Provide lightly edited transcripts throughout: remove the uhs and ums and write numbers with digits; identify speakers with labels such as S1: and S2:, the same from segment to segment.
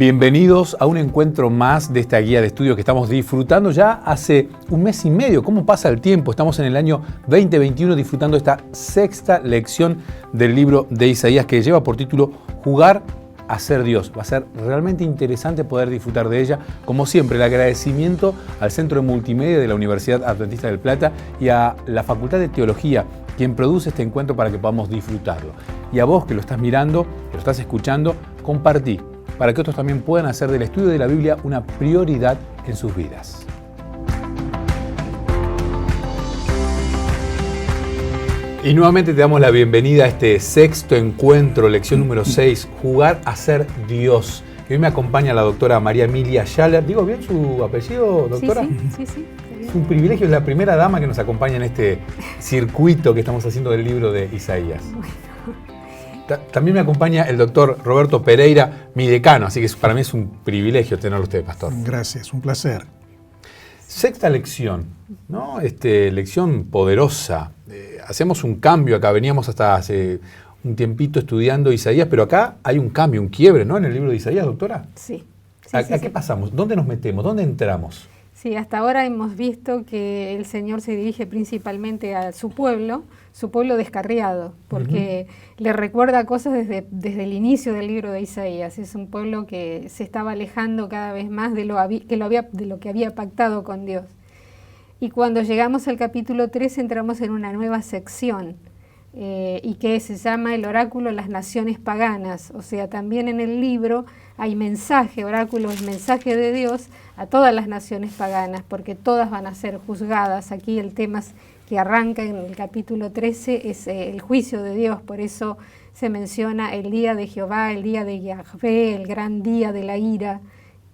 S1: Bienvenidos a un encuentro más de esta guía de estudio que estamos disfrutando ya hace un mes y medio. ¿Cómo pasa el tiempo? Estamos en el año 2021 disfrutando esta sexta lección del libro de Isaías que lleva por título Jugar a ser Dios. Va a ser realmente interesante poder disfrutar de ella. Como siempre, el agradecimiento al Centro de Multimedia de la Universidad Adventista del Plata y a la Facultad de Teología, quien produce este encuentro para que podamos disfrutarlo. Y a vos que lo estás mirando, que lo estás escuchando, compartí, para que otros también puedan hacer del estudio de la Biblia una prioridad en sus vidas. Y nuevamente te damos la bienvenida a este sexto encuentro, lección número 6, Jugar a ser Dios. Y hoy me acompaña la doctora María Emilia Schaller. ¿Digo bien su apellido, doctora?
S2: Sí.
S1: Es un privilegio, es la primera dama que nos acompaña en este circuito que estamos haciendo del libro de Isaías. También me acompaña el doctor Roberto Pereira, mi decano, así que para mí es un privilegio tenerlo usted, pastor.
S3: Gracias, un placer.
S1: Sexta lección, ¿no? Lección poderosa. Hacemos un cambio acá, veníamos hasta hace un tiempito estudiando Isaías, pero acá hay un cambio, un quiebre, ¿no? En el libro de Isaías, doctora.
S2: Sí.
S1: ¿A qué pasamos? ¿Dónde nos metemos? ¿Dónde entramos?
S2: Sí, hasta ahora hemos visto que el Señor se dirige principalmente a su pueblo descarriado, porque le recuerda cosas desde el inicio del libro de Isaías. Es un pueblo que se estaba alejando cada vez más de lo que había pactado con Dios. Y cuando llegamos al capítulo 3 entramos en una nueva sección, y que se llama el oráculo de las naciones paganas. O sea, también en el libro hay oráculos, mensaje de Dios a todas las naciones paganas, porque todas van a ser juzgadas. Aquí el tema que arranca en el capítulo 13 es el juicio de Dios, por eso se menciona el día de Jehová, el día de Yahvé, el gran día de la ira.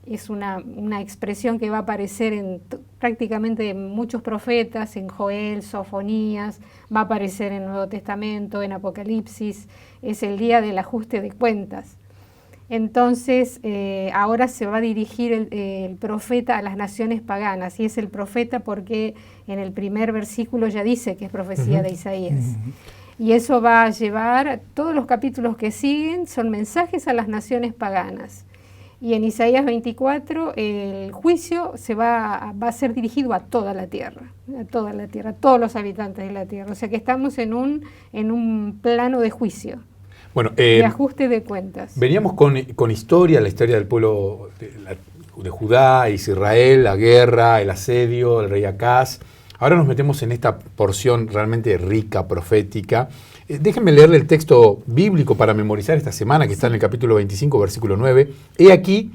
S2: Es una expresión que va a aparecer en prácticamente muchos profetas, en Joel, Sofonías, va a aparecer en el Nuevo Testamento, en Apocalipsis. Es el día del ajuste de cuentas. Entonces, ahora se va a dirigir el profeta a las naciones paganas, y es el profeta porque en el primer versículo ya dice que es profecía de Isaías. Y eso va a llevar, todos los capítulos que siguen son mensajes a las naciones paganas. Y en Isaías 24 el juicio va a ser dirigido a toda la tierra, a todos los habitantes de la tierra. O sea que estamos en un plano de juicio, de ajuste de cuentas.
S1: Veníamos con historia, la historia del pueblo de Judá, Israel, la guerra, el asedio, el rey Acaz. Ahora nos metemos en esta porción realmente rica, profética. Déjenme leerle el texto bíblico para memorizar esta semana, que está en el capítulo 25, versículo 9. He aquí,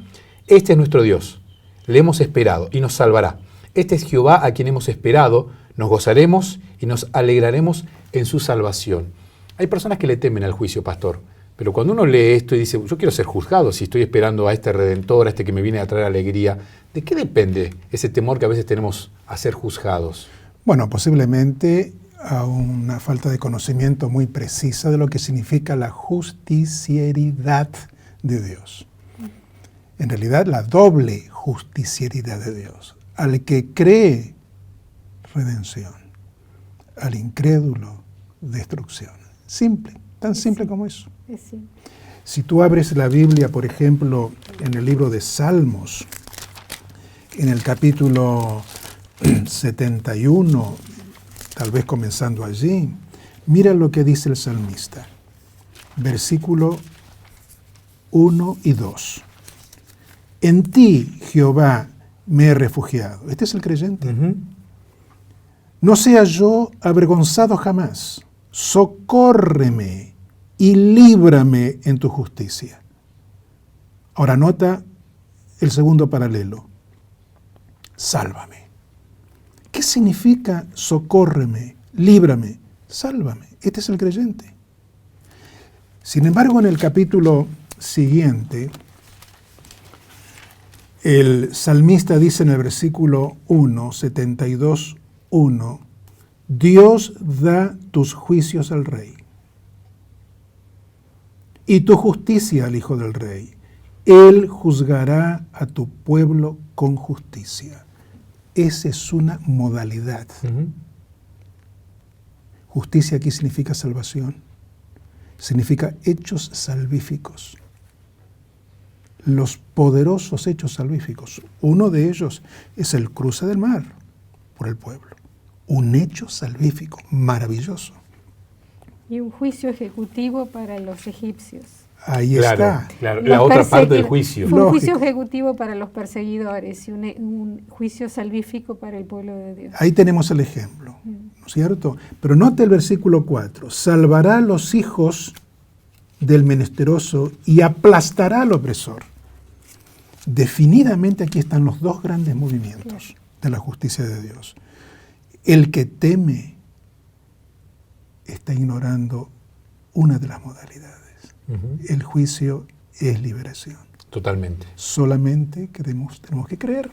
S1: este es nuestro Dios, le hemos esperado y nos salvará. Este es Jehová a quien hemos esperado, nos gozaremos y nos alegraremos en su salvación. Hay personas que le temen al juicio, pastor, pero cuando uno lee esto y dice, yo quiero ser juzgado si estoy esperando a este Redentor, a este que me viene a traer alegría, ¿de qué depende ese temor que a veces tenemos a ser juzgados?
S3: Bueno, posiblemente a una falta de conocimiento muy precisa de lo que significa la justicieridad de Dios. En realidad, la doble justicieridad de Dios. Al que cree, redención. Al incrédulo, destrucción. Simple, tan simple como eso. Si tú abres la Biblia, por ejemplo, en el libro de Salmos, en el capítulo 71, tal vez comenzando allí, mira lo que dice el salmista, versículo 1 y 2. En ti, Jehová, me he refugiado. Este es el creyente. No sea yo avergonzado jamás. Socórreme y líbrame en tu justicia. Ahora nota el segundo paralelo. Sálvame. ¿Qué significa socórreme, líbrame, sálvame? Este es el creyente. Sin embargo, en el capítulo siguiente, el salmista dice en el versículo 1, 72, 1, Dios da tus juicios al rey y tu justicia al hijo del rey. Él juzgará a tu pueblo con justicia. Esa es una modalidad. Justicia aquí significa salvación, significa hechos salvíficos. los poderosos hechos salvíficos. Uno de ellos es el cruce del mar por el pueblo. Un hecho salvífico maravilloso.
S2: Y un juicio ejecutivo para los egipcios.
S3: Ahí
S1: Claro,
S3: está.
S1: claro, la otra parte del juicio.
S2: Fue un
S3: Lógico.
S2: juicio ejecutivo para los perseguidores y un juicio salvífico para el pueblo de Dios.
S3: Ahí tenemos el ejemplo, ¿no es cierto? Pero note el versículo 4. Salvará a los hijos del menesteroso y aplastará al opresor. Definidamente aquí están los dos grandes movimientos de la justicia de Dios. El que teme está ignorando una de las modalidades. El juicio es liberación.
S1: Totalmente.
S3: Solamente tenemos que creer.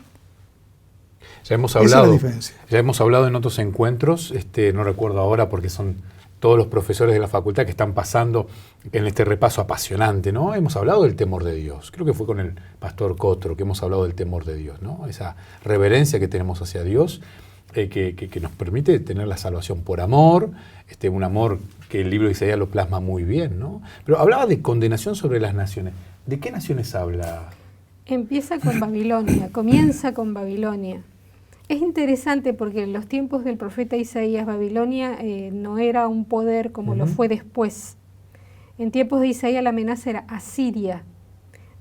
S1: Ya hemos
S3: Esa es la
S1: hablado,
S3: diferencia.
S1: ya hemos hablado en otros encuentros, no recuerdo ahora porque son todos los profesores de la facultad que están pasando en este repaso apasionante, ¿no? Hemos hablado del temor de Dios. Creo que fue con el pastor Cotro que hemos hablado del temor de Dios, ¿no? Esa reverencia que tenemos hacia Dios, que nos permite tener la salvación por amor, un amor que el libro de Isaías lo plasma muy bien, ¿no? Pero hablaba de condenación sobre las naciones. ¿De qué naciones habla?
S2: Empieza con Babilonia, comienza con Babilonia. Es interesante porque en los tiempos del profeta Isaías, Babilonia no era un poder como lo fue después. En tiempos de Isaías la amenaza era Asiria.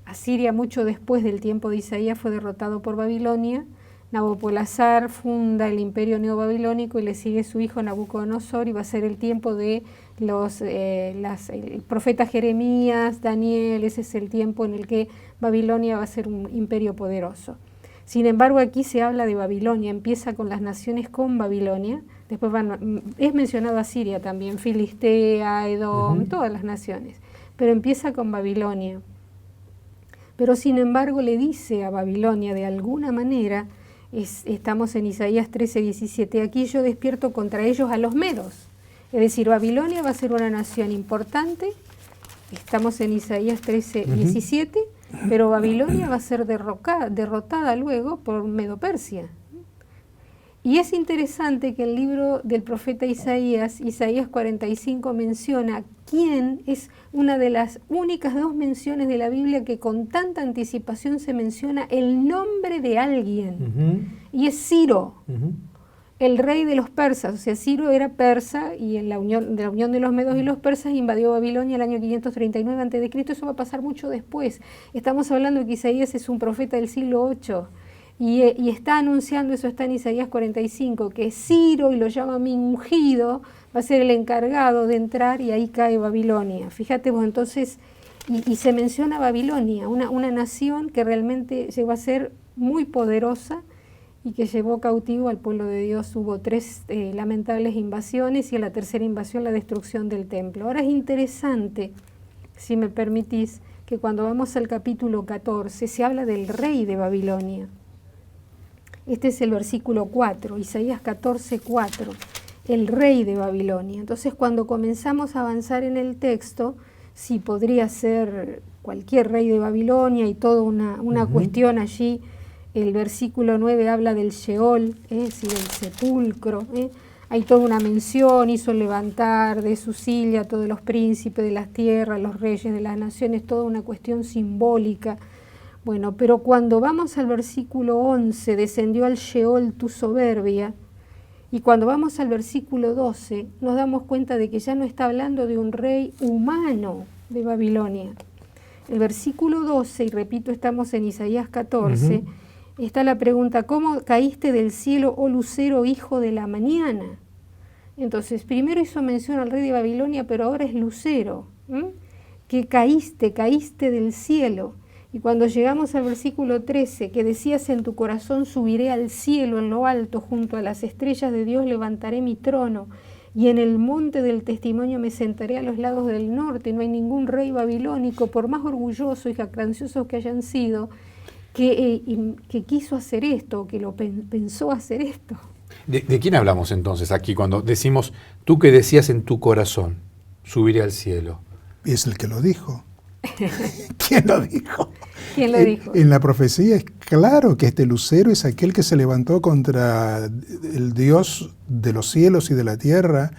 S2: Asiria, mucho después del tiempo de Isaías, fue derrotado por Babilonia. Nabopolassar funda el imperio neobabilónico y le sigue su hijo Nabucodonosor, y va a ser el tiempo de el profeta Jeremías, Daniel. Ese es el tiempo en el que Babilonia va a ser un imperio poderoso. Sin embargo, aquí se habla de Babilonia, empieza con las naciones con Babilonia, después es mencionado Asiria también, Filistea, Edom, todas las naciones, pero empieza con Babilonia. Pero sin embargo le dice a Babilonia de alguna manera, estamos en Isaías 13:17, aquí yo despierto contra ellos a los medos. Es decir, Babilonia va a ser una nación importante, estamos en Isaías 13:17, pero Babilonia va a ser derrotada luego por Medo-Persia. Y es interesante que el libro del profeta Isaías 45, menciona quién es una de las únicas dos menciones de la Biblia que con tanta anticipación se menciona el nombre de alguien. Y es Ciro, el rey de los persas. O sea, Ciro era persa y en la unión de los medos y los persas invadió Babilonia el año 539 a.C. Eso va a pasar mucho después. Estamos hablando de que Isaías es un profeta del siglo VIII. Y está anunciando, eso está en Isaías 45, que Ciro, y lo llama mi ungido, va a ser el encargado de entrar, y ahí cae Babilonia. Fíjate vos, entonces, y se menciona Babilonia, una nación que realmente llegó a ser muy poderosa y que llevó cautivo al pueblo de Dios. Hubo 3 lamentables invasiones, y en la tercera invasión la destrucción del templo. Ahora es interesante, si me permitís, que cuando vamos al capítulo 14 se habla del rey de Babilonia. Este es el versículo 4, Isaías 14:4, el rey de Babilonia. Entonces, cuando comenzamos a avanzar en el texto, sí podría ser cualquier rey de Babilonia y toda una cuestión allí. El versículo 9 habla del Sheol, del sepulcro. Hay toda una mención, hizo levantar de su silla a todos los príncipes de las tierras, los reyes de las naciones, toda una cuestión simbólica. Bueno, pero cuando vamos al versículo 11, descendió al Sheol tu soberbia, y cuando vamos al versículo 12, nos damos cuenta de que ya no está hablando de un rey humano de Babilonia. El versículo 12, y repito, estamos en Isaías 14, está la pregunta, ¿cómo caíste del cielo, oh lucero, hijo de la mañana? Entonces, primero hizo mención al rey de Babilonia, pero ahora es lucero, que caíste del cielo. Y cuando llegamos al versículo 13, que decías en tu corazón, subiré al cielo en lo alto, junto a las estrellas de Dios levantaré mi trono, y en el monte del testimonio me sentaré a los lados del norte. No hay ningún rey babilónico, por más orgulloso y jactanciosos que hayan sido, que quiso hacer esto, que lo pensó hacer esto.
S1: ¿De quién hablamos entonces aquí cuando decimos, tú que decías en tu corazón, subiré al cielo?
S3: Y es el que lo dijo. ¿Quién lo dijo?
S2: ¿Quién lo dijo?
S3: En la profecía es claro que este lucero es aquel que se levantó contra el Dios de los cielos y de la tierra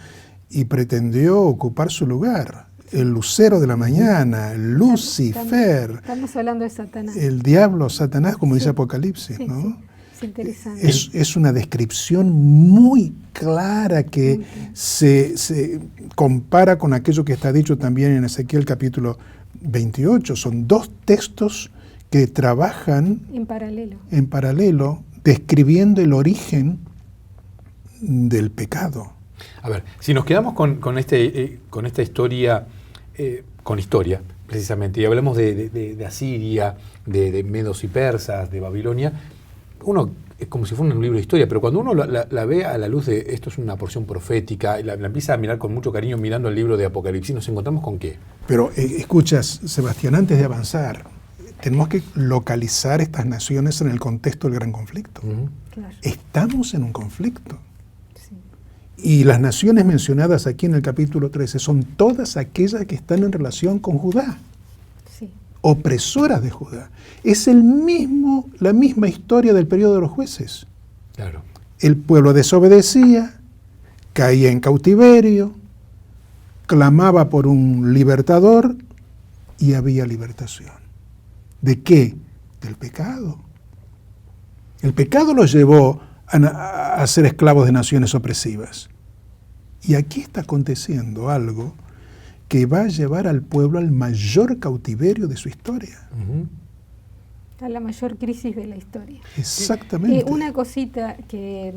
S3: y pretendió ocupar su lugar. el lucero de la mañana, Lucifer.
S2: Estamos hablando de Satanás.
S3: El diablo, Satanás, como dice
S2: Sí.
S3: Apocalipsis,
S2: Sí,
S3: ¿no?
S2: sí. Es interesante.
S3: Es una descripción muy clara que se compara con aquello que está dicho también en Ezequiel capítulo 28. Son dos textos que trabajan
S2: en paralelo,
S3: describiendo el origen del pecado.
S1: A ver, si nos quedamos con esta historia, con historia, precisamente, y hablamos de Asiria, de Medos y Persas, de Babilonia, uno es como si fuera un libro de historia, pero cuando uno la ve a la luz de esto es una porción profética, y la empieza a mirar con mucho cariño mirando el libro de Apocalipsis, ¿nos encontramos con qué?
S3: Pero escuchas, Sebastián, antes de avanzar, tenemos que localizar estas naciones en el contexto del gran conflicto.
S2: claro.
S3: Estamos en un conflicto.
S2: Sí.
S3: Y las naciones mencionadas aquí en el capítulo 13 son todas aquellas que están en relación con Judá,
S2: Sí.
S3: opresoras de Judá. Es la misma historia del periodo de los jueces.
S1: Claro.
S3: El pueblo desobedecía, caía en cautiverio, clamaba por un libertador y había libertación. ¿De qué? Del pecado. El pecado los llevó a ser esclavos de naciones opresivas. Y aquí está aconteciendo algo que va a llevar al pueblo al mayor cautiverio de su historia.
S2: A la mayor crisis de la historia.
S3: Exactamente.
S2: Una cosita que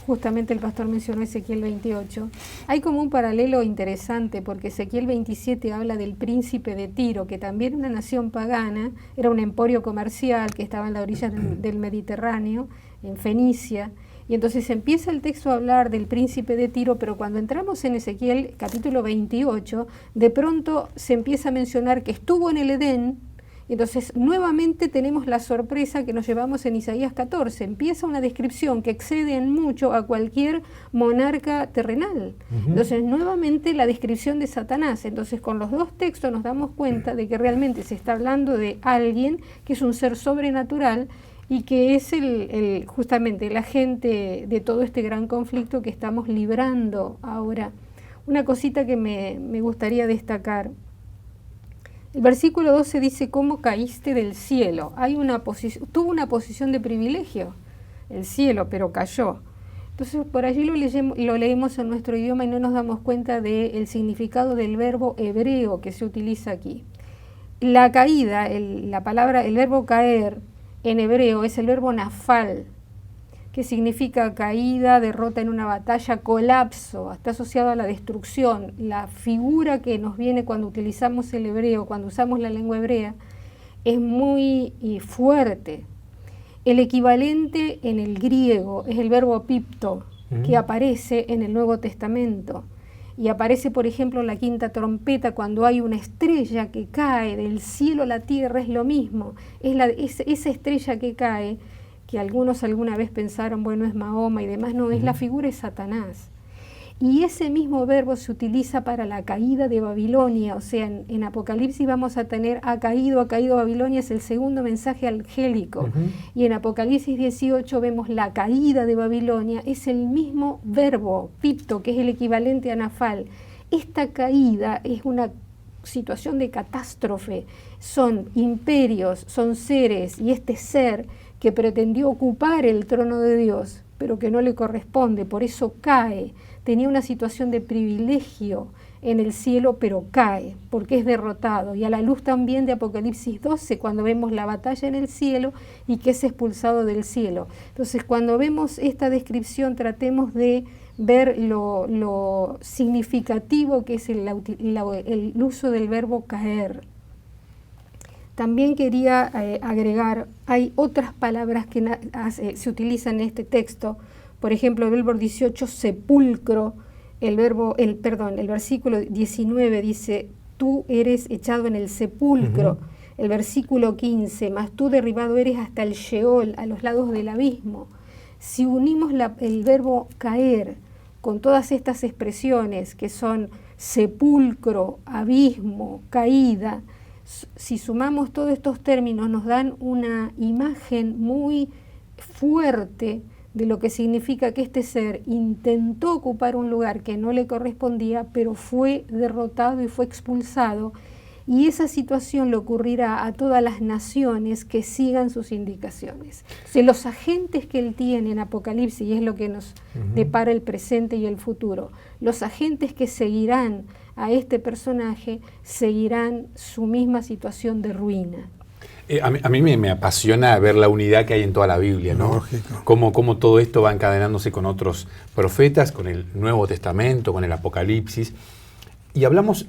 S2: justamente el pastor mencionó, Ezequiel 28, hay como un paralelo interesante porque Ezequiel 27 habla del príncipe de Tiro, que también era una nación pagana, era un emporio comercial que estaba en la orilla del Mediterráneo, en Fenicia, y entonces empieza el texto a hablar del príncipe de Tiro, pero cuando entramos en Ezequiel capítulo 28, de pronto se empieza a mencionar que estuvo en el Edén. Entonces, nuevamente tenemos la sorpresa que nos llevamos en Isaías 14. Empieza una descripción que excede en mucho a cualquier monarca terrenal. Entonces, nuevamente la descripción de Satanás. Entonces, con los dos textos nos damos cuenta de que realmente se está hablando de alguien que es un ser sobrenatural y que es justamente el agente de todo este gran conflicto que estamos librando ahora. Una cosita que me gustaría destacar. El versículo 12 dice, ¿cómo caíste del cielo? Tuvo una posición de privilegio, el cielo, pero cayó. Entonces, por allí lo leemos en nuestro idioma y no nos damos cuenta del significado del verbo hebreo que se utiliza aquí. La caída, el verbo caer en hebreo es el verbo nafal, que significa caída, derrota en una batalla, colapso, está asociado a la destrucción. La figura que nos viene cuando utilizamos el hebreo, cuando usamos la lengua hebrea, es muy fuerte. El equivalente en el griego es el verbo pipto, que aparece en el Nuevo Testamento. Y aparece, por ejemplo, en la quinta trompeta, cuando hay una estrella que cae del cielo a la tierra, es lo mismo. Esa estrella que cae, que algunos alguna vez pensaron, bueno, es Mahoma y demás, no, es la figura de Satanás. Y ese mismo verbo se utiliza para la caída de Babilonia, o sea, en Apocalipsis vamos a tener ha caído Babilonia, es el segundo mensaje angélico. Y en Apocalipsis 18 vemos la caída de Babilonia, es el mismo verbo, pipto, que es el equivalente a nafal. Esta caída es una situación de catástrofe, son imperios, son seres, y este ser que pretendió ocupar el trono de Dios, pero que no le corresponde, por eso cae. Tenía una situación de privilegio en el cielo, pero cae, porque es derrotado. Y a la luz también de Apocalipsis 12, cuando vemos la batalla en el cielo y que es expulsado del cielo. Entonces, cuando vemos esta descripción, tratemos de ver lo significativo que es el uso del verbo caer. También quería agregar, hay otras palabras que se utilizan en este texto. Por ejemplo, el verbo 18, sepulcro, el versículo 19 dice, tú eres echado en el sepulcro. El versículo 15, mas tú derribado eres hasta el Sheol, a los lados del abismo. Si unimos el verbo caer con todas estas expresiones que son sepulcro, abismo, caída, si sumamos todos estos términos nos dan una imagen muy fuerte de lo que significa que este ser intentó ocupar un lugar que no le correspondía, pero fue derrotado y fue expulsado. Y esa situación le ocurrirá a todas las naciones que sigan sus indicaciones. O sea, los agentes que él tiene en Apocalipsis, y es lo que nos depara el presente y el futuro, los agentes que seguirán a este personaje seguirán su misma situación de ruina.
S1: A mí me apasiona ver la unidad que hay en toda la Biblia, ¿no?
S3: Lógico.
S1: Cómo todo esto va encadenándose con otros profetas, con el Nuevo Testamento, con el Apocalipsis. Y hablamos,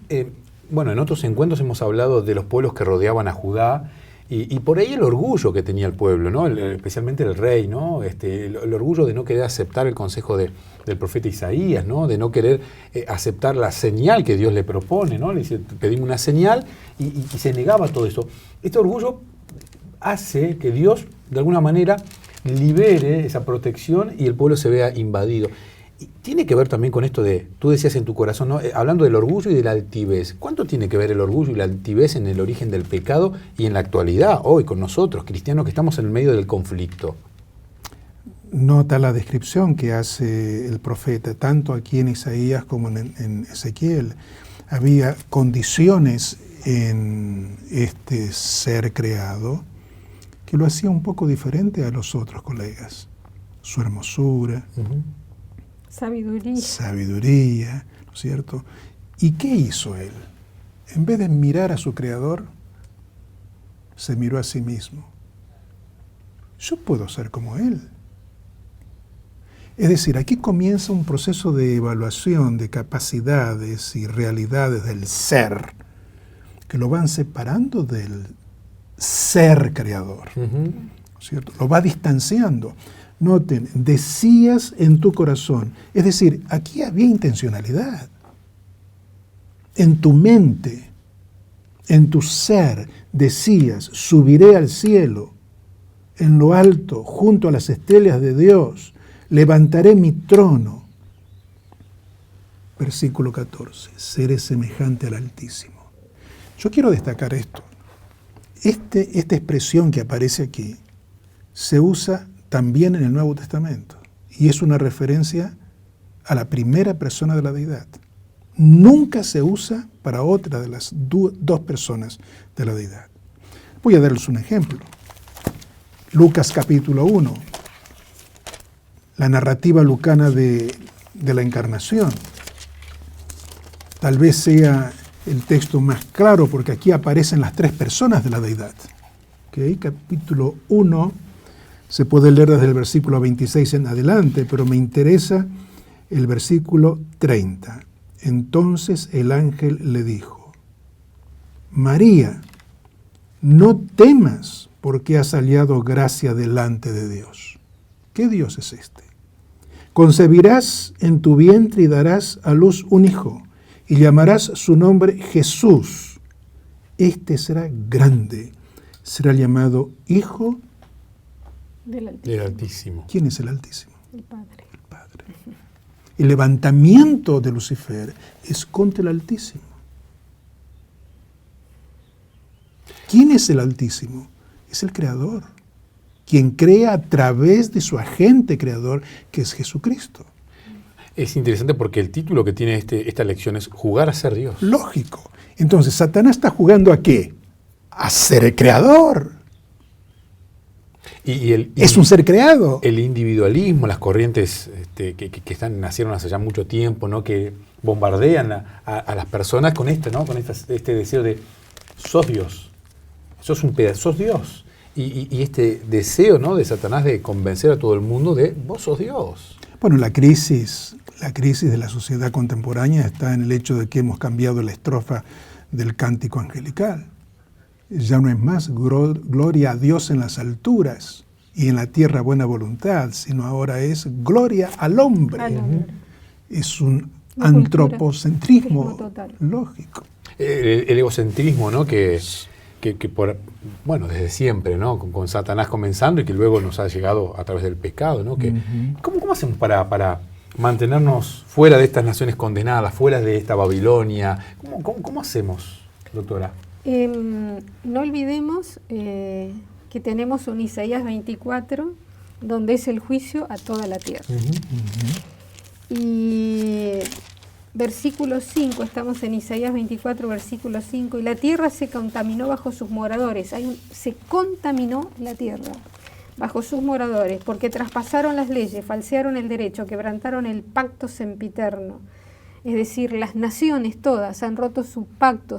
S1: bueno, en otros encuentros hemos hablado de los pueblos que rodeaban a Judá, y por ahí el orgullo que tenía el pueblo, ¿no? Especialmente el rey, ¿no? El orgullo de no querer aceptar el consejo del profeta Isaías, ¿no? De no querer aceptar la señal que Dios le propone, ¿no? Le dice, pedimos una señal, y se negaba todo eso. Este orgullo hace que Dios, de alguna manera, libere esa protección y el pueblo se vea invadido. Y tiene que ver también con esto de, tú decías en tu corazón, ¿no? Hablando del orgullo y de la altivez. ¿Cuánto tiene que ver el orgullo y la altivez en el origen del pecado y en la actualidad, hoy, con nosotros, cristianos, que estamos en el medio del conflicto?
S3: Nota la descripción que hace el profeta, tanto aquí en Isaías como en Ezequiel. Había condiciones en este ser creado que lo hacía un poco diferente a los otros colegas. Su hermosura, sabiduría, ¿no es cierto? ¿Y qué hizo él? En vez de mirar a su creador, se miró a sí mismo. Yo puedo ser como él. Es decir, aquí comienza un proceso de evaluación de capacidades y realidades del ser, que lo van separando del ser creador, ¿cierto? Lo va distanciando. Noten, decías en tu corazón, es decir, aquí había intencionalidad. En tu mente, en tu ser, decías, subiré al cielo, en lo alto, junto a las estrellas de Dios, levantaré mi trono. Versículo 14, seré semejante al Altísimo. Yo quiero destacar esto. Esta expresión que aparece aquí se usa también en el Nuevo Testamento y es una referencia a la primera persona de la deidad. Nunca se usa para otra de las dos personas de la deidad. Voy a darles un ejemplo. Lucas capítulo 1, la narrativa lucana de la encarnación. Tal vez sea el texto más claro porque aquí aparecen las tres personas de la deidad. ¿Okay? Capítulo 1 se puede leer desde el versículo 26 en adelante, pero me interesa el versículo 30. Entonces el ángel le dijo, María, no temas porque has hallado gracia delante de Dios. ¿Qué Dios es este? Concebirás en tu vientre y darás a luz un hijo, y llamarás su nombre Jesús. Este será grande, será llamado Hijo
S2: del
S1: Altísimo.
S3: ¿Quién es el Altísimo?
S2: El Padre.
S3: El Padre. El levantamiento de Lucifer es contra el Altísimo. ¿Quién es el Altísimo? Es el Creador, quien crea a través de su agente creador, que es Jesucristo.
S1: Es interesante porque el título que tiene esta lección es Jugar a ser Dios.
S3: Lógico. Entonces, Satanás está jugando ¿a qué? A ser el creador. Es un ser creado.
S1: El individualismo, las corrientes que nacieron hace ya mucho tiempo, ¿no? Que bombardean a las personas con ¿no? Con este deseo de sos Dios, sos un pedazo, sos Dios. Y este deseo, ¿no? De Satanás de convencer a todo el mundo de vos sos Dios.
S3: Bueno, la crisis de la sociedad contemporánea está en el hecho de que hemos cambiado la estrofa del cántico angelical. Ya no es más gloria a Dios en las alturas y en la tierra buena voluntad, sino ahora es gloria al hombre. Es un antropocentrismo lógico.
S1: El egocentrismo, ¿no? Que desde siempre, ¿no? Con Satanás comenzando y que luego nos ha llegado a través del pecado, ¿no? ¿Cómo hacemos para mantenernos fuera de estas naciones condenadas, fuera de esta Babilonia? ¿Cómo hacemos, doctora?
S2: No olvidemos que tenemos un Isaías 24, donde es el juicio a toda la tierra. Y versículo 5, estamos en Isaías 24, versículo 5, y la tierra se contaminó bajo sus moradores. Se contaminó la tierra bajo sus moradores, porque traspasaron las leyes, falsearon el derecho, quebrantaron el pacto sempiterno. Es decir, las naciones todas han roto su pacto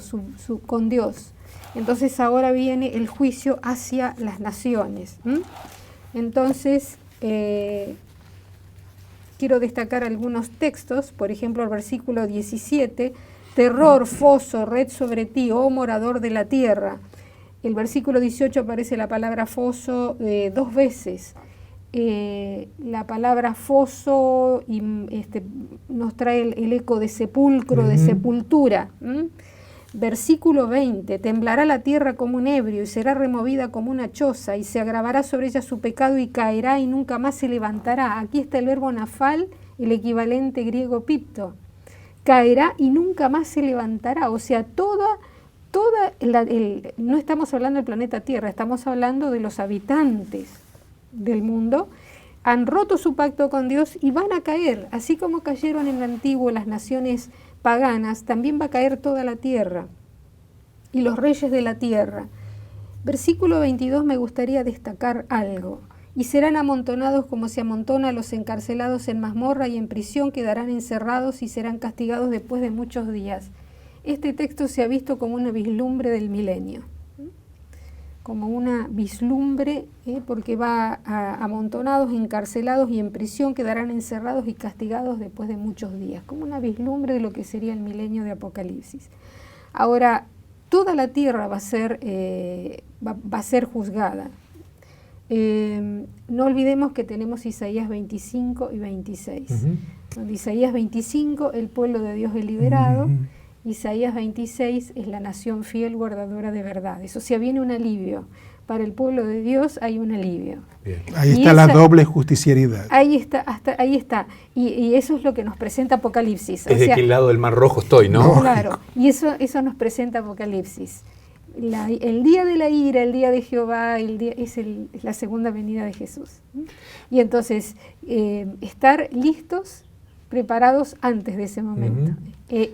S2: con Dios. Entonces ahora viene el juicio hacia las naciones. Entonces, quiero destacar algunos textos, por ejemplo, el versículo 17, terror, foso, red sobre ti, oh morador de la tierra. El versículo 18 aparece la palabra foso 2 veces. La palabra foso nos trae el eco de sepulcro, de sepultura. Versículo 20, temblará la tierra como un ebrio y será removida como una choza y se agravará sobre ella su pecado y caerá y nunca más se levantará. Aquí está el verbo nafal, el equivalente griego pipto. Caerá y nunca más se levantará. O sea, no estamos hablando del planeta Tierra, estamos hablando de los habitantes del mundo. Han roto su pacto con Dios y van a caer, así como cayeron en el antiguo las naciones paganas, también va a caer toda la tierra y los reyes de la tierra. Versículo 22 me gustaría destacar algo. Y serán amontonados como se amontona los encarcelados en mazmorra y en prisión quedarán encerrados y serán castigados después de muchos días. Este texto se ha visto como una vislumbre del milenio, como una vislumbre, porque va amontonados, encarcelados y en prisión quedarán encerrados y castigados después de muchos días, como una vislumbre de lo que sería el milenio de Apocalipsis. Ahora, toda la tierra va a ser juzgada. No olvidemos que tenemos Isaías 25 y 26. Donde Isaías 25, el pueblo de Dios es liberado. Isaías 26 es la nación fiel guardadora de verdades. O sea, viene un alivio. Para el pueblo de Dios hay un alivio.
S3: Bien. Ahí está la doble justicialidad.
S2: Ahí está. Y eso es lo que nos presenta Apocalipsis.
S1: Es de qué lado del Mar Rojo estoy, ¿no?
S2: Claro, y eso nos presenta Apocalipsis. El día de la ira, el día de Jehová, es la segunda venida de Jesús. Y entonces, estar listos, preparados antes de ese momento.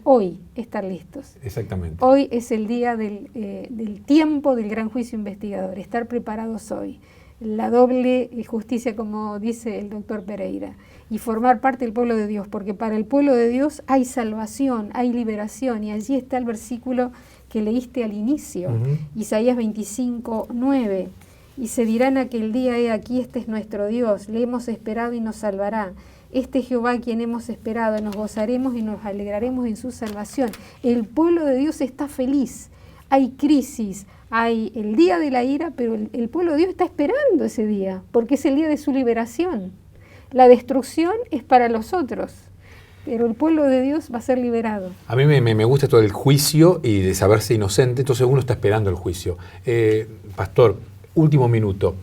S2: Hoy estar listos.
S1: Exactamente.
S2: Hoy es el día del tiempo del gran juicio investigador, estar preparados hoy. La doble justicia, como dice el doctor Pereira, y formar parte del pueblo de Dios, porque para el pueblo de Dios hay salvación, hay liberación, y allí está el versículo que leíste al inicio, Isaías 25, 9. Y se dirá en aquel día, he aquí, este es nuestro Dios, le hemos esperado y nos salvará. Este Jehová a quien hemos esperado, nos gozaremos y nos alegraremos en su salvación. El pueblo de Dios está feliz. Hay crisis, hay el día de la ira, pero el pueblo de Dios está esperando ese día, porque es el día de su liberación. La destrucción es para los otros, pero el pueblo de Dios va a ser liberado. A
S1: mí me gusta todo el juicio y de saberse inocente, entonces uno está esperando el juicio. Pastor, último minuto.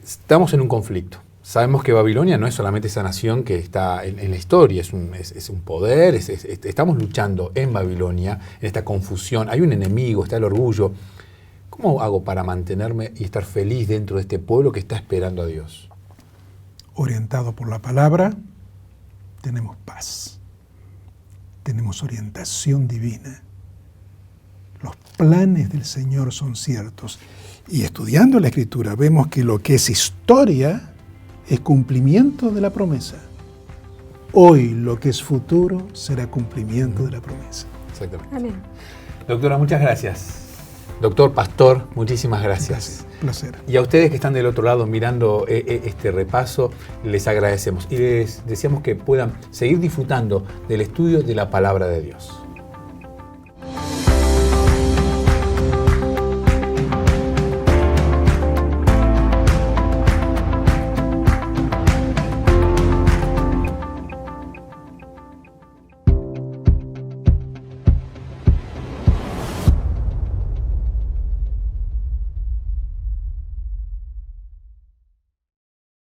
S1: Estamos en un conflicto. Sabemos que Babilonia no es solamente esa nación que está en la historia, es un poder, estamos luchando en Babilonia, en esta confusión, hay un enemigo, está el orgullo. ¿Cómo hago para mantenerme y estar feliz dentro de este pueblo que está esperando a Dios?
S3: Orientado por la palabra, tenemos paz, tenemos orientación divina. Los planes del Señor son ciertos. Y estudiando la Escritura vemos que lo que es historia es cumplimiento de la promesa. Hoy lo que es futuro será cumplimiento de la promesa.
S1: Exactamente.
S2: Amén.
S1: Doctora, muchas gracias. Doctor, pastor, muchísimas gracias.
S3: Placer.
S1: Y a ustedes que están del otro lado mirando este repaso, les agradecemos y les deseamos que puedan seguir disfrutando del estudio de la palabra de Dios.